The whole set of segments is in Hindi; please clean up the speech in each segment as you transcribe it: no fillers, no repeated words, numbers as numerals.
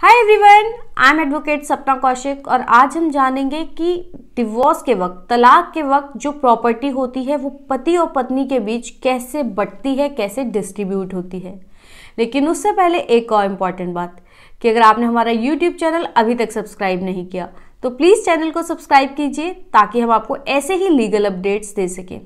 Hi everyone, I am advocate सपना कौशिक और आज हम जानेंगे कि डिवोर्स के वक्त, तलाक के वक्त जो प्रॉपर्टी होती है वो पति और पत्नी के बीच कैसे बंटती है, कैसे डिस्ट्रीब्यूट होती है। लेकिन उससे पहले एक और इम्पॉर्टेंट बात कि अगर आपने हमारा यूट्यूब चैनल अभी तक सब्सक्राइब नहीं किया तो प्लीज़ चैनल को सब्सक्राइब कीजिए ताकि हम आपको ऐसे ही लीगल अपडेट्स दे सकें।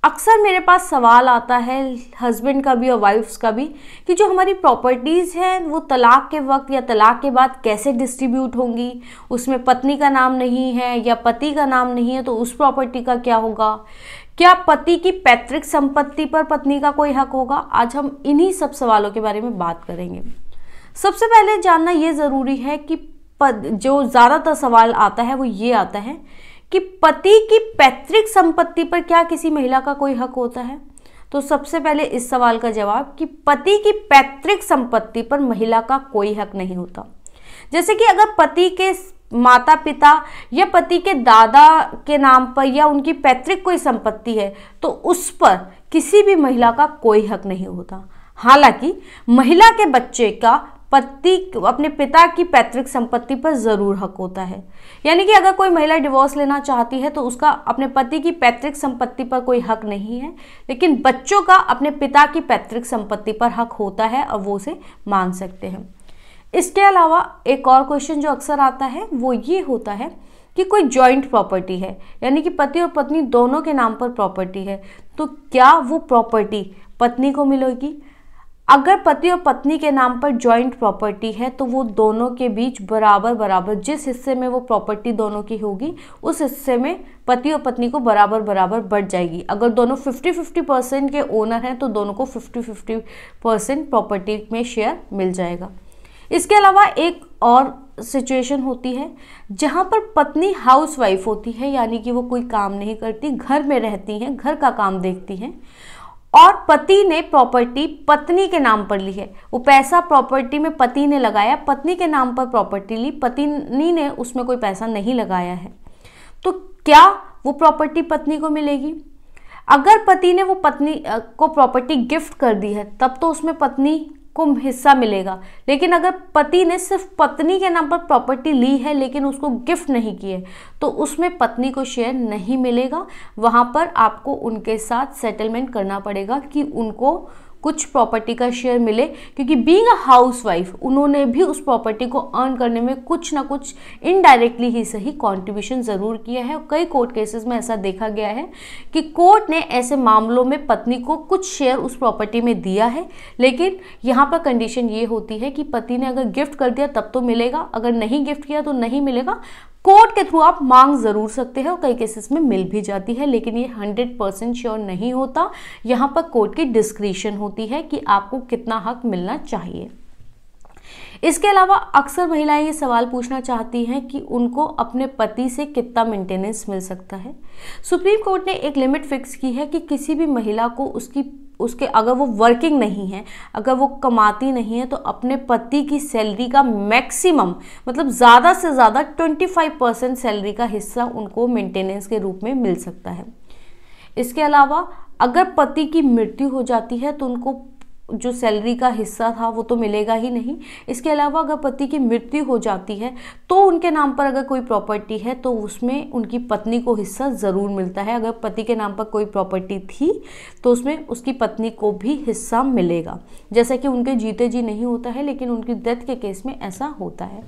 अक्सर मेरे पास सवाल आता है हस्बैंड का भी और वाइफ्स का भी कि जो हमारी प्रॉपर्टीज़ हैं वो तलाक के वक्त या तलाक के बाद कैसे डिस्ट्रीब्यूट होंगी। उसमें पत्नी का नाम नहीं है या पति का नाम नहीं है तो उस प्रॉपर्टी का क्या होगा। क्या पति की पैतृक संपत्ति पर पत्नी का कोई हक होगा। आज हम इन्हीं सब सवालों के बारे में बात करेंगे। सबसे पहले जानना ये ज़रूरी है कि जो ज़्यादातर सवाल आता है वो ये आता है कि पति की पैतृक संपत्ति पर क्या किसी महिला का कोई हक होता है। तो सबसे पहले इस सवाल का जवाब कि पति की पैतृक संपत्ति पर महिला का कोई हक नहीं होता। जैसे कि अगर पति के माता पिता या पति के दादा के नाम पर या उनकी पैतृक कोई संपत्ति है तो उस पर किसी भी महिला का कोई हक नहीं होता। हालांकि महिला के बच्चे का पति अपने पिता की पैतृक संपत्ति पर जरूर हक होता है। यानी कि अगर कोई महिला डिवोर्स लेना चाहती है तो उसका अपने पति की पैतृक संपत्ति पर कोई हक नहीं है, लेकिन बच्चों का अपने पिता की पैतृक संपत्ति पर हक होता है और वो उसे मांग सकते हैं। इसके अलावा एक और क्वेश्चन जो अक्सर आता है वो ये होता है कि कोई जॉइंट प्रॉपर्टी है, यानी कि पति और पत्नी दोनों के नाम पर प्रॉपर्टी है, तो क्या वो प्रॉपर्टी पत्नी को मिलेगी। अगर पति और पत्नी के नाम पर जॉइंट प्रॉपर्टी है तो वो दोनों के बीच बराबर बराबर जिस हिस्से में वो प्रॉपर्टी दोनों की होगी उस हिस्से में पति और पत्नी को बराबर बराबर बढ़ जाएगी। अगर दोनों 50-50% के ओनर हैं तो दोनों को 50-50% प्रॉपर्टी में शेयर मिल जाएगा। इसके अलावा एक और सिचुएशन होती है जहाँ पर पत्नी हाउसवाइफ होती है, यानी कि वो कोई काम नहीं करती, घर में रहती हैं, घर का काम देखती हैं और पति ने प्रॉपर्टी पत्नी के नाम पर ली है। वो पैसा प्रॉपर्टी में पति ने लगाया, पत्नी के नाम पर प्रॉपर्टी ली, पत्नी ने उसमें कोई पैसा नहीं लगाया है, तो क्या वो प्रॉपर्टी पत्नी को मिलेगी। अगर पति ने वो पत्नी को प्रॉपर्टी गिफ्ट कर दी है तब तो उसमें पत्नी को हिस्सा मिलेगा, लेकिन अगर पति ने सिर्फ पत्नी के नाम पर प्रॉपर्टी ली है लेकिन उसको गिफ्ट नहीं की है तो उसमें पत्नी को शेयर नहीं मिलेगा। वहाँ पर आपको उनके साथ सेटलमेंट करना पड़ेगा कि उनको कुछ प्रॉपर्टी का शेयर मिले, क्योंकि बीइंग अ हाउसवाइफ उन्होंने भी उस प्रॉपर्टी को अर्न करने में कुछ ना कुछ इनडायरेक्टली ही सही कंट्रीब्यूशन ज़रूर किया है। और कई कोर्ट केसेस में ऐसा देखा गया है कि कोर्ट ने ऐसे मामलों में पत्नी को कुछ शेयर उस प्रॉपर्टी में दिया है, लेकिन यहाँ पर कंडीशन ये होती है कि पति ने अगर गिफ्ट कर दिया तब तो मिलेगा, अगर नहीं गिफ्ट किया तो नहीं मिलेगा। कोर्ट के थ्रू आप मांग ज़रूर सकते हैं और कई केसेस में मिल भी जाती है, लेकिन ये 100% श्योर नहीं होता। यहाँ पर कोर्ट की डिस्क्रिशन होती है कि आपको कितना हक मिलना चाहिए। इसके अलावा अक्सर महिलाएं ये सवाल पूछना चाहती हैं कि उनको अपने पति से कितना मेंटेनेंस मिल सकता है। सुप्रीम कोर्ट ने एक लिमिट फिक्स की है कि किसी भी महिला को उसके अगर वो वर्किंग नहीं है, अगर वो कमाती नहीं है तो अपने पति की सैलरी का मैक्सिमम मतलब ज़्यादा से ज़्यादा 25% सैलरी का हिस्सा उनको मेंटेनेंस के रूप में मिल सकता है। इसके अलावा अगर पति की मृत्यु हो जाती है तो उनको जो सैलरी का हिस्सा था वो तो मिलेगा ही नहीं। इसके अलावा अगर पति की मृत्यु हो जाती है तो उनके नाम पर अगर कोई प्रॉपर्टी है तो उसमें उनकी पत्नी को हिस्सा ज़रूर मिलता है। अगर पति के नाम पर कोई प्रॉपर्टी थी तो उसमें उसकी पत्नी को भी हिस्सा मिलेगा, जैसा कि उनके जीते जी नहीं होता है, लेकिन उनकी डेथ के केस में ऐसा होता है।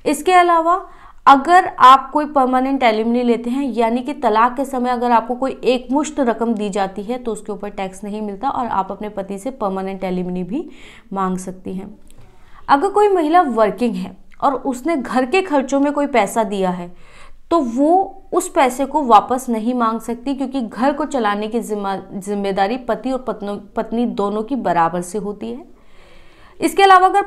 इसके अलावा अगर आप कोई परमानेंट एलिमनी लेते हैं, यानी कि तलाक के समय अगर आपको कोई एक मुश्त रकम दी जाती है तो उसके ऊपर टैक्स नहीं मिलता और आप अपने पति से परमानेंट एलिमनी भी मांग सकती हैं। अगर कोई महिला वर्किंग है और उसने घर के खर्चों में कोई पैसा दिया है तो वो उस पैसे को वापस नहीं मांग सकती, क्योंकि घर को चलाने की जिम्मेदारी पति और पत्नी दोनों की बराबर से होती है। इसके अलावा अगर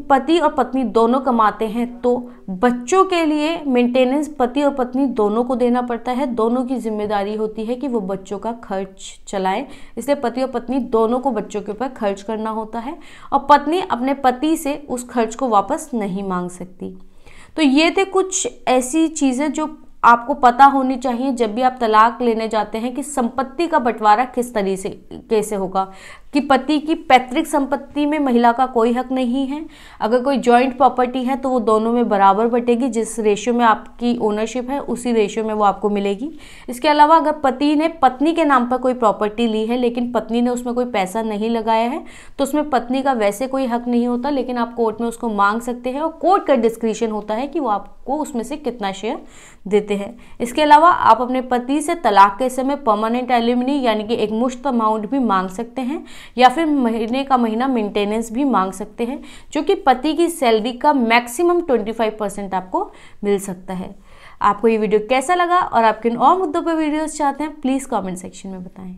पति और पत्नी दोनों कमाते हैं तो बच्चों के लिए मेंटेनेंस पति और पत्नी दोनों को देना पड़ता है। दोनों की जिम्मेदारी होती है कि वो बच्चों का खर्च चलाएं, इसलिए पति और पत्नी दोनों को बच्चों के ऊपर खर्च करना होता है और पत्नी अपने पति से उस खर्च को वापस नहीं मांग सकती। तो ये थे कुछ ऐसी चीज़ें जो आपको पता होनी चाहिए जब भी आप तलाक लेने जाते हैं कि संपत्ति का बंटवारा किस तरीके से कैसे होगा, कि पति की पैतृक संपत्ति में महिला का कोई हक नहीं है। अगर कोई जॉइंट प्रॉपर्टी है तो वो दोनों में बराबर बटेगी, जिस रेशियो में आपकी ओनरशिप है उसी रेशियो में वो आपको मिलेगी। इसके अलावा अगर पति ने पत्नी के नाम पर कोई प्रॉपर्टी ली है लेकिन पत्नी ने उसमें कोई पैसा नहीं लगाया है तो उसमें पत्नी का वैसे कोई हक नहीं होता, लेकिन आप कोर्ट में उसको मांग सकते हैं और कोर्ट का डिस्क्रिशन होता है कि वो आपको उसमें से कितना शेयर देते हैं। इसके अलावा आप अपने पति से तलाक के समय परमानेंट एलिमनी यानी कि एक मुश्त अमाउंट भी मांग सकते हैं, या फिर महीने का महीना मेंटेनेंस भी मांग सकते हैं, जो कि पति की सैलरी का मैक्सिमम 25% आपको मिल सकता है। आपको ये वीडियो कैसा लगा और आप किन और मुद्दों पर वीडियोस चाहते हैं प्लीज़ कमेंट सेक्शन में बताएं।